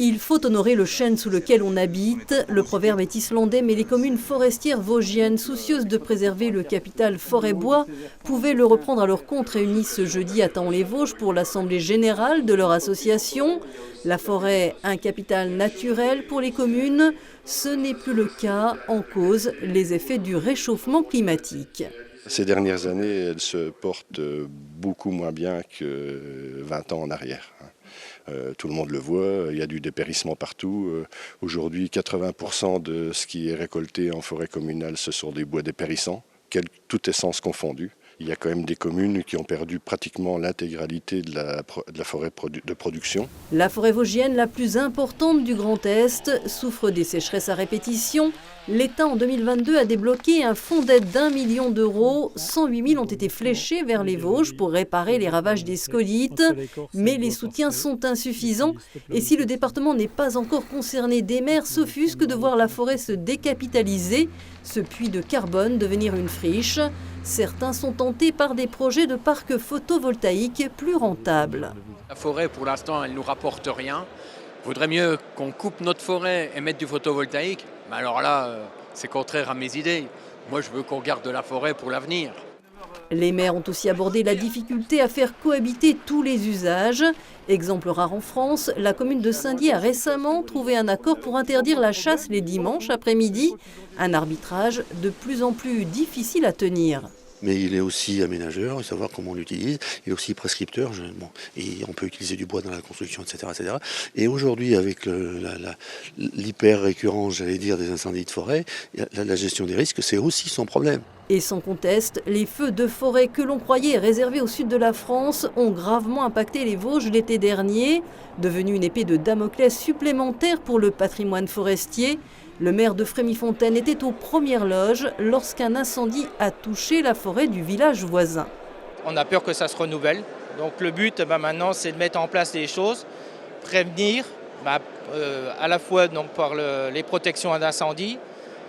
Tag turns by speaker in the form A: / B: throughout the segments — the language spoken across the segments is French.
A: Il faut honorer le chêne sous lequel on habite. Le proverbe est islandais, mais les communes forestières vosgiennes, soucieuses de préserver le capital forêt-bois, pouvaient le reprendre à leur compte, réunis ce jeudi à Thaon-les-Vosges pour l'assemblée générale de leur association. La forêt, un capital naturel pour les communes, ce n'est plus le cas, en cause les effets du réchauffement climatique.
B: Ces dernières années, elles se portent beaucoup moins bien que 20 ans en arrière. Tout le monde le voit, il y a du dépérissement partout. Aujourd'hui, 80% de ce qui est récolté en forêt communale, ce sont des bois dépérissants, toute essence confondue. Il y a quand même des communes qui ont perdu pratiquement l'intégralité de la forêt de production.
A: La forêt vosgienne, la plus importante du Grand Est, souffre des sécheresses à répétition. L'État, en 2022, a débloqué un fonds d'aide d'1 million d'euros. 108 000 ont été fléchés vers les Vosges pour réparer les ravages des scolytes. Mais les soutiens sont insuffisants. Et si le département n'est pas encore concerné, des maires s'offusquent de voir la forêt se décapitaliser, ce puits de carbone devenir une friche. Certains sont tentés par des projets de parcs photovoltaïques plus rentables.
C: La forêt, pour l'instant, elle ne nous rapporte rien. Il vaudrait mieux qu'on coupe notre forêt et mette du photovoltaïque. Mais alors là, c'est contraire à mes idées. Moi, je veux qu'on garde de la forêt pour l'avenir.
A: Les maires ont aussi abordé la difficulté à faire cohabiter tous les usages. Exemple rare en France, la commune de Saint-Dié a récemment trouvé un accord pour interdire la chasse les dimanches après-midi. Un arbitrage de plus en plus difficile à tenir.
D: Mais il est aussi aménageur, savoir comment on l'utilise. Il est aussi prescripteur, et on peut utiliser du bois dans la construction, etc. etc. Et aujourd'hui, avec l'hyper-récurrence, j'allais dire, des incendies de forêt, la gestion des risques, c'est aussi son problème.
A: Et sans conteste, les feux de forêt que l'on croyait réservés au sud de la France ont gravement impacté les Vosges l'été dernier, devenu une épée de Damoclès supplémentaire pour le patrimoine forestier. Le maire de Frémy-Fontaine était aux premières loges lorsqu'un incendie a touché la forêt du village voisin.
E: On a peur que ça se renouvelle. Donc le but maintenant, c'est de mettre en place des choses, prévenir, à la fois donc, par les protections d'incendie,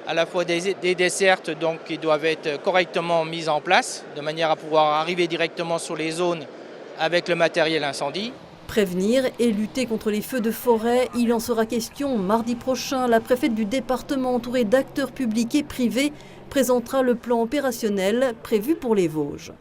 E: à la fois des dessertes donc, qui doivent être correctement mises en place, de manière à pouvoir arriver directement sur les zones avec le matériel incendie.
A: Prévenir et lutter contre les feux de forêt, il en sera question mardi prochain. La préfète du département, entourée d'acteurs publics et privés, présentera le plan opérationnel prévu pour les Vosges.